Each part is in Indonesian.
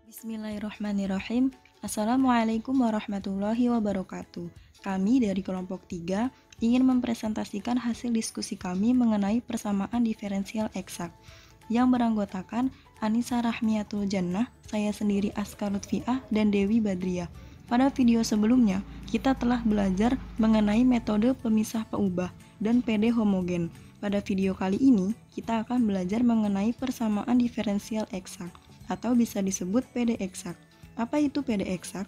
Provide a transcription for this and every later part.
Bismillahirrahmanirrahim. Assalamualaikum warahmatullahi wabarakatuh. Kami dari kelompok 3 ingin mempresentasikan hasil diskusi kami mengenai persamaan diferensial eksak yang beranggotakan Anissa Rahmiatul Jannah, saya sendiri Askar Lutfiah, dan Dewi Badriah. Pada video sebelumnya, kita telah belajar mengenai metode pemisah peubah dan PD homogen. Pada video kali ini, kita akan belajar mengenai persamaan diferensial eksak, atau bisa disebut PD eksak. Apa itu PD eksak?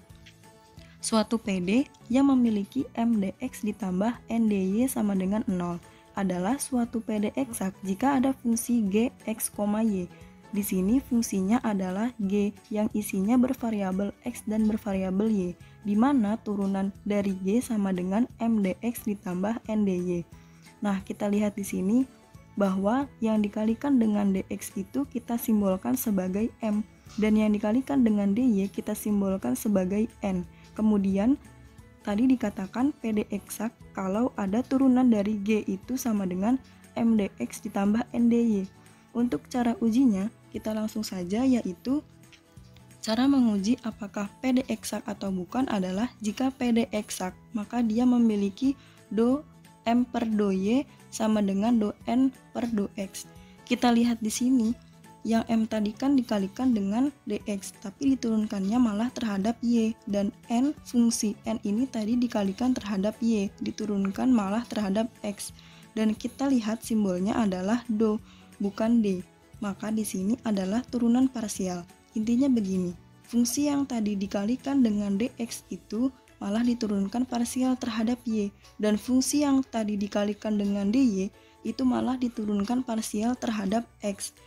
Suatu PD yang memiliki MDX ditambah NDY sama dengan 0 adalah suatu PD eksak jika ada fungsi G, X, Y. Di sini fungsinya adalah G yang isinya bervariabel X dan bervariabel Y, di mana turunan dari G sama dengan MDX ditambah NDY. Nah, kita lihat di sini bahwa yang dikalikan dengan dx itu kita simbolkan sebagai m, dan yang dikalikan dengan dy kita simbolkan sebagai n. Kemudian tadi dikatakan PD eksak kalau ada turunan dari g itu sama dengan mdx ditambah ndy. Untuk cara ujinya kita langsung saja, yaitu cara menguji apakah PD eksak atau bukan adalah jika PD eksak maka dia memiliki do m per do y sama dengan do n per do x. Kita lihat di sini, yang m tadi kan dikalikan dengan dx, tapi diturunkannya malah terhadap y, dan n, fungsi n ini tadi dikalikan terhadap y, diturunkan malah terhadap x. Dan kita lihat simbolnya adalah do, bukan d. Maka di sini adalah turunan parsial. Intinya begini, fungsi yang tadi dikalikan dengan dx itu malah diturunkan parsial terhadap y, dan fungsi yang tadi dikalikan dengan dy itu malah diturunkan parsial terhadap x.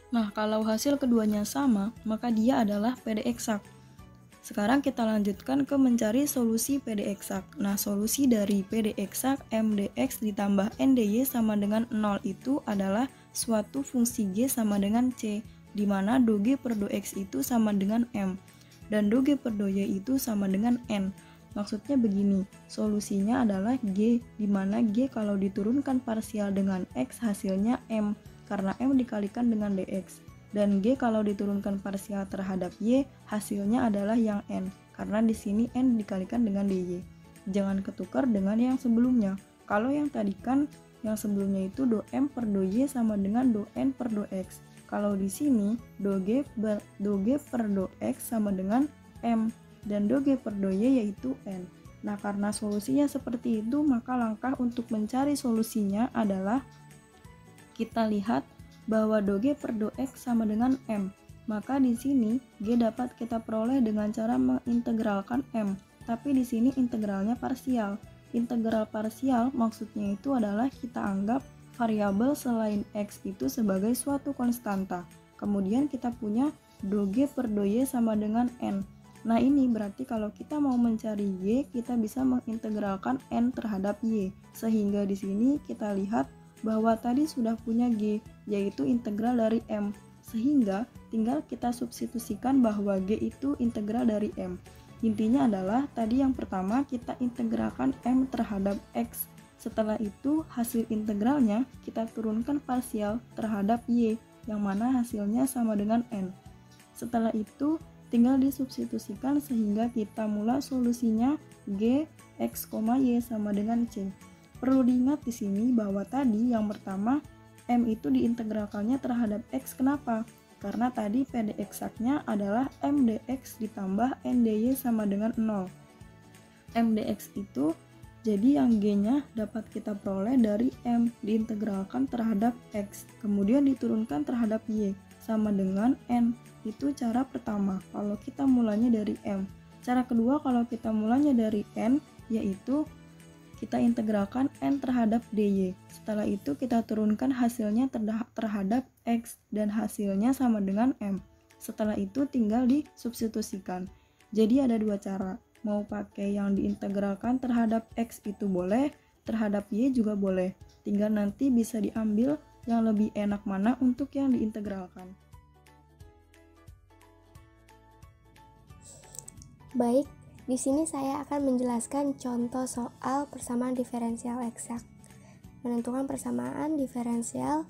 Nah, kalau hasil keduanya sama, maka dia adalah PD eksak. Sekarang kita lanjutkan ke mencari solusi PD eksak. Nah, solusi dari PD eksak mdx ditambah ndy sama dengan 0 itu adalah suatu fungsi g sama dengan c, di mana do g per do x itu sama dengan m, dan do g per do y itu sama dengan n. Maksudnya begini, solusinya adalah g, di mana g kalau diturunkan parsial dengan x hasilnya m, karena m dikalikan dengan dx, dan g kalau diturunkan parsial terhadap y hasilnya adalah yang n, karena di sini n dikalikan dengan dy. Jangan ketukar dengan yang sebelumnya. Kalau yang tadi kan yang sebelumnya itu do m per do y sama dengan do n per do x. Kalau di sini do g per do x sama dengan m, dan do g per do y yaitu n. Nah, karena solusinya seperti itu, maka langkah untuk mencari solusinya adalah kita lihat bahwa do g per do x sama dengan m. Maka di sini g dapat kita peroleh dengan cara mengintegralkan m. Tapi di sini integralnya parsial. Integral parsial maksudnya itu adalah kita anggap variabel selain x itu sebagai suatu konstanta. Kemudian kita punya do g per do y sama dengan n. Nah, ini berarti kalau kita mau mencari y, kita bisa mengintegralkan n terhadap y. Sehingga di sini kita lihat bahwa tadi sudah punya g, yaitu integral dari m. Sehingga tinggal kita substitusikan bahwa g itu integral dari m. Intinya adalah tadi yang pertama kita integralkan m terhadap x. Setelah itu hasil integralnya kita turunkan parsial terhadap y, yang mana hasilnya sama dengan n. Setelah itu tinggal disubstitusikan sehingga kita mula solusinya g, x, y sama dengan c. Perlu diingat di sini bahwa tadi yang pertama m itu diintegralkannya terhadap x. Kenapa? Karena tadi PD eksaknya adalah mdx ditambah ndy sama dengan 0. Mdx itu jadi yang g-nya dapat kita peroleh dari m diintegralkan terhadap x, kemudian diturunkan terhadap y sama dengan n. Itu cara pertama kalau kita mulanya dari m. Cara kedua kalau kita mulanya dari n, yaitu kita integralkan n terhadap dy. Setelah itu kita turunkan hasilnya terhadap x, dan hasilnya sama dengan m. Setelah itu tinggal disubstitusikan. Jadi ada dua cara. Mau pakai yang diintegralkan terhadap x itu boleh, terhadap y juga boleh. Tinggal nanti bisa diambil yang lebih enak mana untuk yang diintegralkan. Baik, di sini saya akan menjelaskan contoh soal persamaan diferensial eksak. Menentukan persamaan diferensial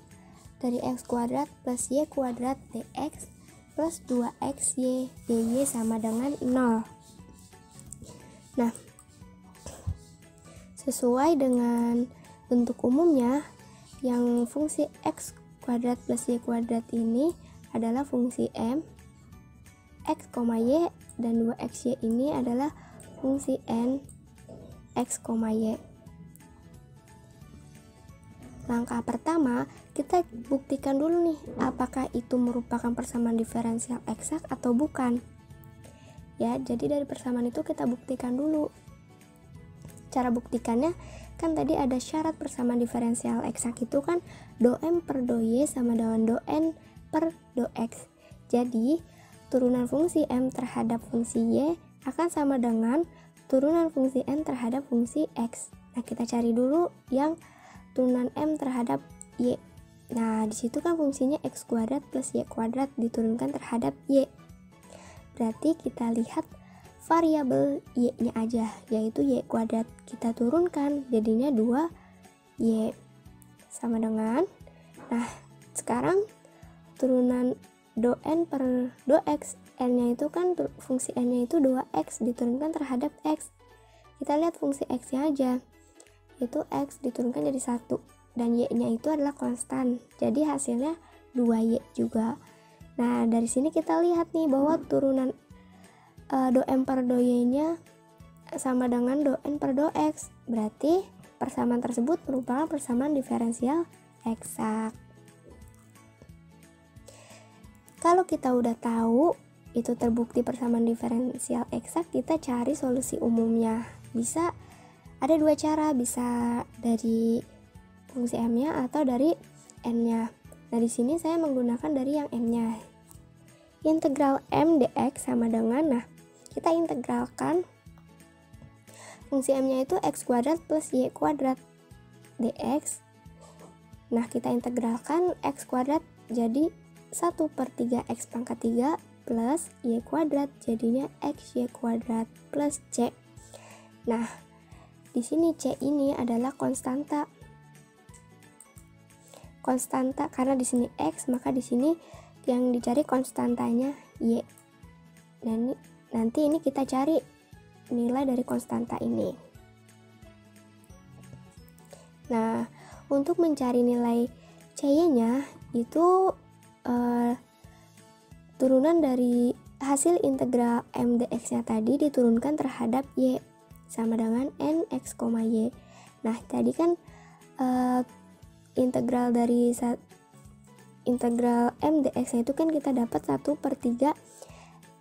dari x kuadrat plus y kuadrat dx plus 2xy, y sama dengan 0. Nah, sesuai dengan bentuk umumnya, yang fungsi x kuadrat plus y kuadrat ini adalah fungsi m, x, y, dan 2xy ini adalah fungsi n, x, y. Langkah pertama, kita buktikan dulu nih, apakah itu merupakan persamaan diferensial eksak atau bukan. Ya, jadi dari persamaan itu kita buktikan dulu. Cara buktikannya, kan tadi ada syarat persamaan diferensial eksak itu kan do m per do y sama dengan do n per do x. Jadi, turunan fungsi m terhadap fungsi y akan sama dengan turunan fungsi n terhadap fungsi x. Nah, kita cari dulu yang turunan m terhadap y. Nah, disitu kan fungsinya x kuadrat plus y kuadrat diturunkan terhadap y. Berarti kita lihat variabel y-nya aja, yaitu y kuadrat. Kita turunkan, jadinya 2y sama dengan, nah sekarang turunan do n per do x, n-nya itu kan fungsi n-nya itu 2x diturunkan terhadap x. Kita lihat fungsi x-nya aja, itu x diturunkan jadi 1, dan y-nya itu adalah konstan, jadi hasilnya 2y juga. Nah, dari sini kita lihat nih bahwa turunan do m per do y-nya sama dengan do n per do x. Berarti persamaan tersebut merupakan persamaan diferensial eksak. Kalau kita udah tahu itu terbukti persamaan diferensial eksak, kita cari solusi umumnya. Bisa ada dua cara, bisa dari fungsi m-nya atau dari n-nya. Nah, di sini saya menggunakan dari yang m-nya. Integral m dx sama dengan, nah kita integralkan fungsi m-nya itu x kuadrat plus y kuadrat dx. Nah, kita integralkan x kuadrat jadi 1/3 x pangkat 3 plus y kuadrat, jadinya x y kuadrat plus c. Nah, di sini c ini adalah konstanta. Konstanta karena di sini x, maka di sini yang dicari konstantanya y. Dan nanti ini kita cari nilai dari konstanta ini. Nah, untuk mencari nilai c-nya itu turunan dari hasil integral m dx-nya tadi diturunkan terhadap y sama dengan n x, y. Nah, tadi kan integral dari integral m dx-nya itu kan kita dapat 1/3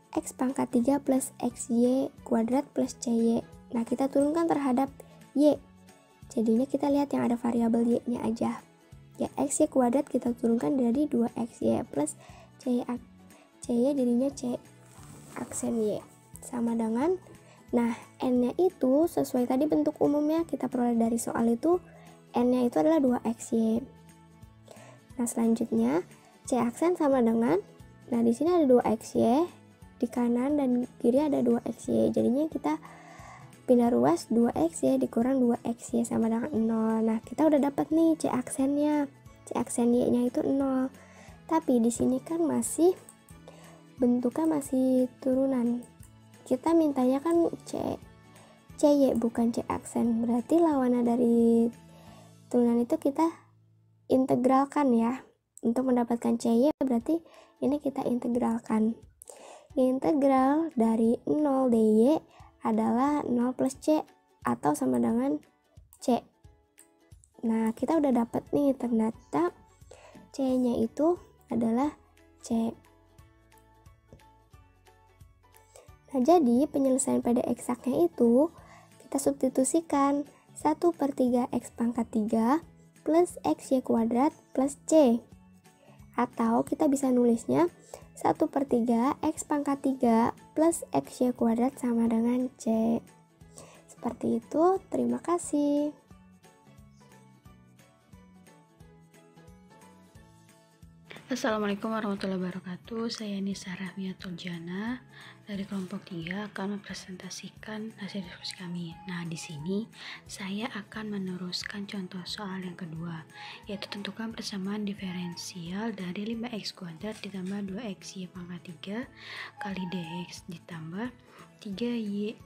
x pangkat 3 plus xy kuadrat plus cy. Nah, kita turunkan terhadap y. Jadinya kita lihat yang ada variabel y-nya aja. Ya, xy kuadrat kita turunkan dari 2xy plus cy jadinya c aksen y sama dengan, nah n-nya itu sesuai tadi bentuk umumnya kita peroleh dari soal itu, n-nya itu adalah 2xy. Nah, selanjutnya c aksen sama dengan, nah di sini ada 2xy, di kanan dan kiri ada 2xy, jadinya kita pindah ruas 2xy dikurang 2xy sama dengan 0. Nah, kita udah dapat nih c aksennya, c aksen y-nya itu 0. Tapi di sini kan masih bentuknya masih turunan, kita mintanya kan cy bukan c aksen, berarti lawannya dari turunan itu kita integralkan ya. Untuk mendapatkan cy berarti ini kita integralkan. Integral dari 0 dy adalah 0 plus c atau sama dengan c. Nah, kita udah dapat nih, ternyata c-nya itu adalah c. Nah, jadi penyelesaian pada eksaknya itu kita substitusikan 1/3 x pangkat 3 plus xy kuadrat plus c. Atau kita bisa nulisnya 1/3 x pangkat 3 plus xy kuadrat sama dengan c. Seperti itu, terima kasih. Assalamualaikum warahmatullahi wabarakatuh. Saya Nisa Rahmiatul Jana dari kelompok 3 akan mempresentasikan hasil diskusi kami. Nah, di sini saya akan meneruskan contoh soal yang kedua, yaitu tentukan persamaan diferensial dari 5x kuadrat ditambah 2x y pangkat 3 kali dx ditambah 3y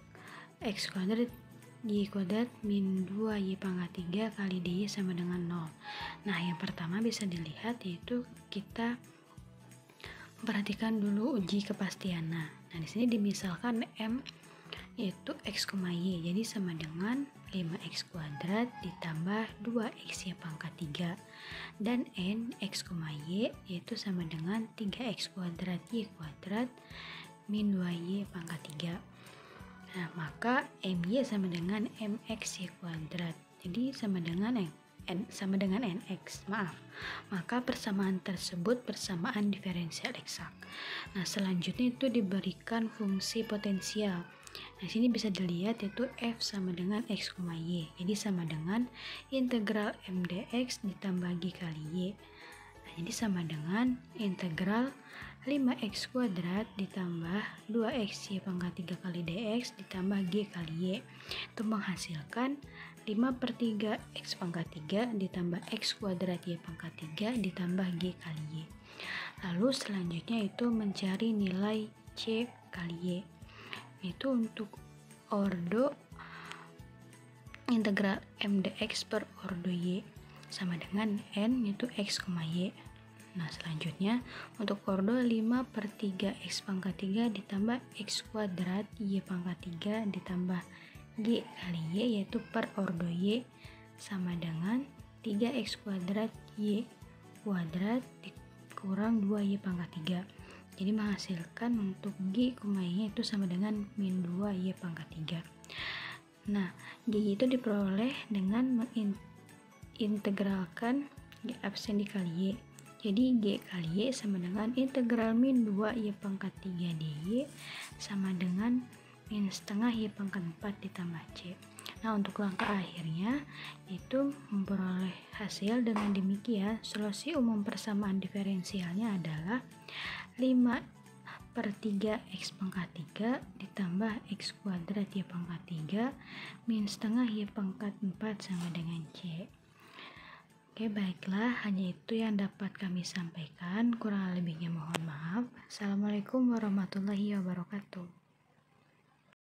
x kuadrat y kuadrat min 2y pangkat 3 kali dy sama dengan 0. Nah, yang pertama bisa dilihat yaitu kita perhatikan dulu uji kepastian. Nah, di sini dimisalkan M yaitu x, y, jadi sama dengan 5x kuadrat ditambah 2x y pangkat 3, dan n x, y yaitu sama dengan 3x kuadrat y kuadrat min 2y pangkat 3. Nah, maka my sama dengan mx y kuadrat, jadi sama dengan nx, maka persamaan tersebut persamaan diferensial eksak. Nah, selanjutnya itu diberikan fungsi potensial. Nah, sini bisa dilihat yaitu f sama dengan x, y, jadi sama dengan integral m dx ditambah g kali y. Nah, jadi sama dengan integral 5x kuadrat ditambah 2x y pangkat 3 kali dx ditambah g kali y, itu menghasilkan 5/3 x pangkat 3 ditambah x kuadrat y pangkat 3 ditambah g kali y. Lalu selanjutnya itu mencari nilai c kali y, itu untuk ordo integral m dx per ordo y sama dengan n yaitu x, y. Nah, selanjutnya untuk ordo 5/3 x pangkat 3 ditambah x kuadrat y pangkat 3 ditambah g kali y, yaitu per ordo y sama dengan 3x kuadrat y kuadrat dikurang 2y pangkat 3. Jadi menghasilkan untuk g, y itu sama dengan min 2y pangkat 3. Nah, g itu diperoleh dengan mengintegralkan g absen dikali y. Jadi g kali y sama dengan integral min 2y pangkat 3 dy sama dengan min setengah y pangkat 4 ditambah c. Nah, untuk langkah akhirnya itu memperoleh hasil dengan demikian. Solusi umum persamaan diferensialnya adalah 5/3 x pangkat 3 ditambah x kuadrat y pangkat 3 min setengah y pangkat 4 sama dengan c. Oke, baiklah, hanya itu yang dapat kami sampaikan. Kurang lebihnya mohon maaf. Assalamualaikum warahmatullahi wabarakatuh.